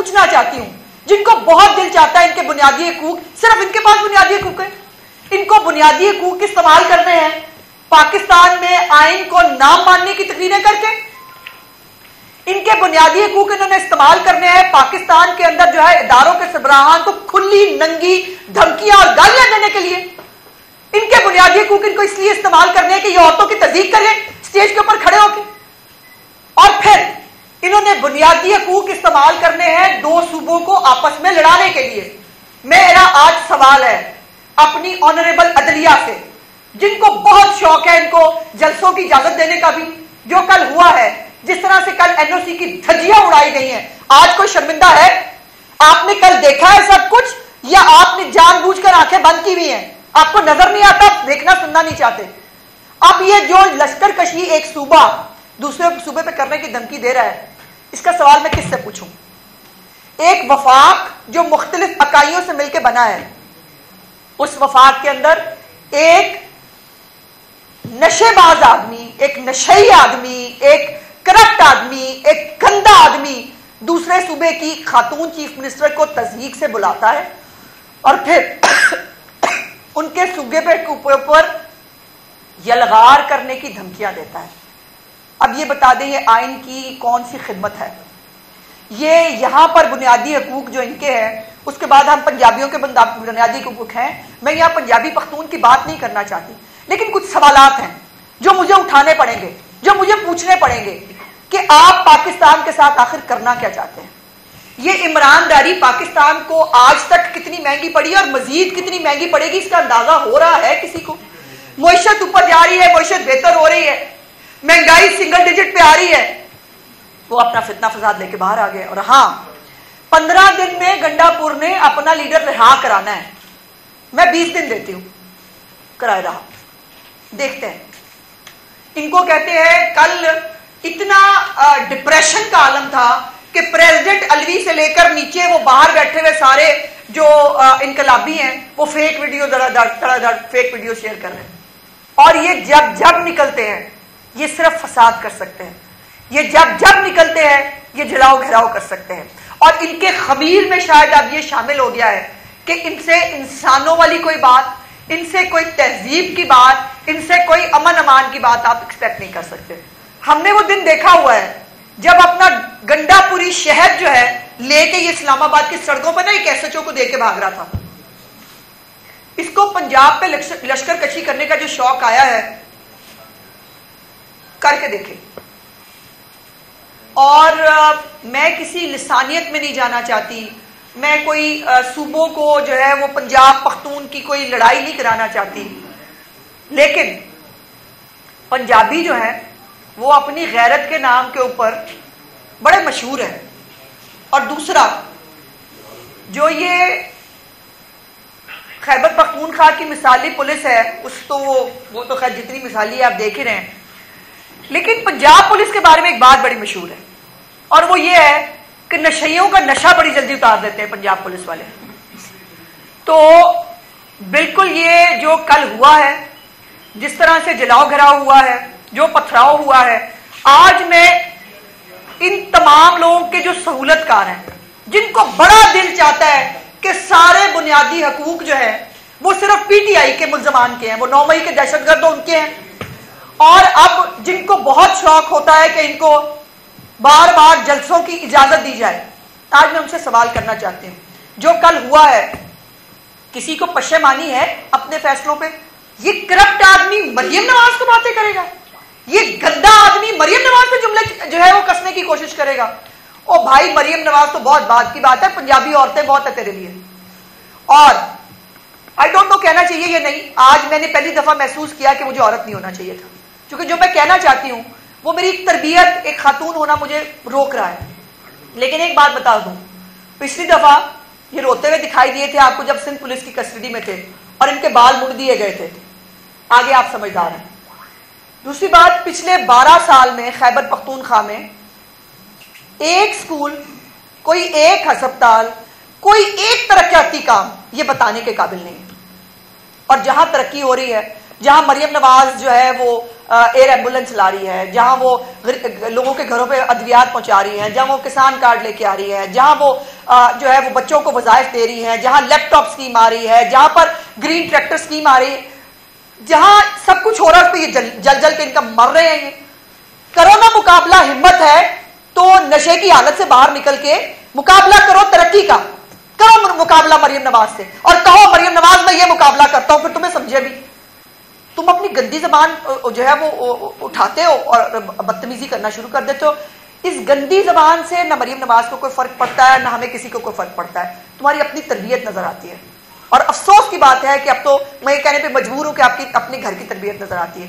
پوچھنا چاہتی ہوں جن کو بہت دل چاہتا ہے ان کے بنیادی حقوق، صرف ان کے پاس بنیادی حقوق ہے، ان کو بنیادی حقوق استعمال کرنے ہیں پاکستان میں آئین کو نام ماننے کی تقریریں کر کے، ان کے بنیادی حقوق انہوں نے استعمال کرنے ہیں پاکستان کے اندر جو ہے اداروں کے سربراہان کو کھلی ننگی دھمکیاں اور گالیاں دینے کے لیے، ان کے بنیادی حقوق ان کو اس لیے استعمال کرنے ہیں کہ یہ عورتوں کی تضحیک کریں اسٹیج کے اوپر کھڑے ہو کے، اور پھر انہوں نے بنیادی حقوق استعمال کرنے ہیں دو صوبوں کو آپس میں لڑانے کے لیے۔ میرا آج سوال ہے اپنی آنریبل عدلیہ سے، جن کو بہت شوق ہے ان کو جلسوں کی اجازت دینے کا بھی، جو کل ہوا ہے جس طرح سے کل این او سی کی دھجیاں اڑائی گئی ہیں، آج کوئی شرمندہ ہے؟ آپ نے کل دیکھا ہے سب کچھ یا آپ نے جان بوجھ کر آنکھیں بند کی ہوئی ہیں؟ آپ کو نظر نہیں آتا، دیکھنا سننا نہیں چاہتے؟ اب یہ جو لشکر کشی ایک صوبہ دوسرے صوبے پہ کرنے کی دھمکی دے رہا ہے، اس کا سوال میں کس سے پوچھوں؟ ایک وفاق جو مختلف اکائیوں سے مل کے بنا ہے، اس وفاق کے اندر ایک نشے باز آدمی، ایک نشئی آدمی، ایک کرپٹ آدمی، ایک گندا آدمی دوسرے صوبے کی خاتون چیف منسٹر کو تضحیک سے بلاتا ہے اور پھر ان کے صوبے پہ اوپر یلغار کرنے کی دھمکیاں دیتا ہے۔ اب یہ بتا دیں یہ آئین کی کون سی خدمت ہے؟ یہ یہاں پر بنیادی حقوق جو ان کے ہیں، اس کے بعد ہم پنجابیوں کے بنیادی حقوق ہیں، میں یہاں پنجابی پختون کی بات نہیں کرنا چاہتی، لیکن کچھ سوالات ہیں جو مجھے اٹھانے پڑیں گے، جو مجھے پوچھنے پڑیں گے کہ آپ پاکستان کے ساتھ آخر کرنا کیا چاہتے ہیں؟ یہ عمران داری پاکستان کو آج تک کتنی مہنگی پڑی اور مزید کتنی مہنگی پڑے گی اس کا اندازہ ہو رہا ہے کسی کو؟ معیشت اوپر جا رہی ہے، معیشت بہتر ہو رہی ہے، مہنگائی سنگل ڈیجٹ پہ آ رہی ہے، وہ اپنا فتنہ فساد لے کے باہر آ گئے۔ اور ہاں 15 دن میں گنڈا پور نے اپنا لیڈر رہا کرانا ہے، میں 20 دن دیتی ہوں، کرائے رہا، دیکھتے ہیں۔ ان کو کہتے ہیں کل اتنا ڈپریشن کا عالم تھا کہ پریزیڈنٹ الوی سے لے کر نیچے وہ باہر بیٹھے ہوئے سارے جو انقلابی ہیں وہ fake video fake video share کر رہے ہیں، اور یہ جب نکلتے ہیں یہ صرف فساد کر سکتے ہیں، یہ جب نکلتے ہیں یہ جلاؤ گھراؤ کر سکتے ہیں، اور ان کے خمیر میں شاید اب یہ شامل ہو گیا ہے کہ ان سے انسانوں والی کوئی بات، ان سے کوئی تہذیب کی بات، ان سے کوئی امن امان کی بات آپ ایکسپیکٹ نہیں کر سکتے۔ ہم نے وہ دن دیکھا ہوا ہے جب اپنا گنڈا پوری شہر جو ہے لے کے یہ اسلام آباد کی سڑکوں پہ نا ایک ایس ایچ او کو دے کے بھاگ رہا تھا۔ اس کو پنجاب پہ لشکر کشی کرنے کا جو شوق آیا ہے کر کے دیکھے، اور میں کسی لسانیت میں نہیں جانا چاہتی، میں کوئی صوبوں کو جو ہے وہ پنجاب پختون کی کوئی لڑائی نہیں کرانا چاہتی، لیکن پنجابی جو ہیں وہ اپنی غیرت کے نام کے اوپر بڑے مشہور ہیں۔ اور دوسرا جو یہ خیبر پختونخوا کی مثالی پولیس ہے، اس تو وہ تو خیر جتنی مثالی ہے آپ دیکھ ہی رہے ہیں، لیکن پنجاب پولیس کے بارے میں ایک بات بڑی مشہور ہے، اور وہ یہ ہے کہ نشیوں کا نشہ بڑی جلدی اتار دیتے ہیں پنجاب پولیس والے۔ تو بالکل یہ جو کل ہوا ہے، جس طرح سے جلاؤ گھراؤ ہوا ہے، جو پتھراؤ ہوا ہے، آج میں ان تمام لوگوں کے جو سہولت کار ہیں، جن کو بڑا دل چاہتا ہے کہ سارے بنیادی حقوق جو ہے وہ صرف پی ٹی آئی کے ملزمان کے ہیں، وہ 9 مئی کے دہشت گرد ان کے ہیں، اور اب جن کو بہت شوق ہوتا ہے کہ ان کو بار بار جلسوں کی اجازت دی جائے، آج میں ان سے سوال کرنا چاہتی ہوں، جو کل ہوا ہے کسی کو پشیمانی ہے اپنے فیصلوں پہ؟ یہ کرپٹ آدمی مریم نواز کو باتیں کرے گا، یہ گندا آدمی مریم نواز پہ جملے جو ہے وہ کسنے کی کوشش کرے گا؟ او بھائی مریم نواز تو بہت بات کی بات ہے، پنجابی عورتیں بہت ہے تیرے لیے، اور آئی ڈونٹ نو کہنا چاہیے یا نہیں، آج میں نے پہلی دفعہ محسوس کیا کہ مجھے عورت نہیں ہونا چاہیے تھا، کیونکہ جو میں کہنا چاہتی ہوں وہ میری ایک تربیت، ایک خاتون ہونا مجھے روک رہا ہے۔ لیکن ایک بات بتا دوں، پچھلی دفعہ یہ روتے ہوئے دکھائی دیے تھے آپ کو جب سندھ پولیس کی کسٹڈی میں تھے اور ان کے بال مڑ دیے گئے تھے، آگے آپ سمجھدار ہیں۔ دوسری بات، پچھلے 12 سال میں خیبر پختونخوا میں ایک سکول، کوئی ایک ہسپتال، کوئی ایک ترقیاتی کام یہ بتانے کے قابل نہیں ہے، اور جہاں ترقی ہو رہی ہے، جہاں مریم نواز جو ہے وہ ایئر ایمبولینس لا رہی ہے، جہاں وہ لوگوں کے گھروں پہ ادویات پہنچا رہی ہے، جہاں وہ کسان کارڈ لے کے آ رہی ہے، جہاں وہ جو ہے وہ بچوں کو وظائف دے رہی ہیں، جہاں لیپ ٹاپ اسکیم آ رہی ہے، جہاں پر گرین ٹریکٹر اسکیم آ رہی ہے، جہاں سب کچھ ہو رہا ہے، اس پہ یہ جل جل کے ان کا مر رہے ہیں۔ کرو نا مقابلہ، ہمت ہے تو نشے کی حالت سے باہر نکل کے مقابلہ کرو ترقی کا، کرو مقابلہ مریم نواز سے، اور کہو مریم نواز میں یہ مقابلہ کرتا ہوں، پھر تمہیں سمجھے بھی۔ تم اپنی گندی زبان جو ہے وہ اٹھاتے ہو اور بدتمیزی کرنا شروع کر دیتے ہو۔ اس گندی زبان سے نہ مریم نواز کو کوئی فرق پڑتا ہے، نہ ہمیں کسی کو کوئی فرق پڑتا ہے، تمہاری اپنی تربیت نظر آتی ہے۔ اور افسوس کی بات ہے کہ اب تو میں یہ کہنے پہ مجبور ہوں کہ آپ کی اپنے گھر کی تربیت نظر آتی ہے۔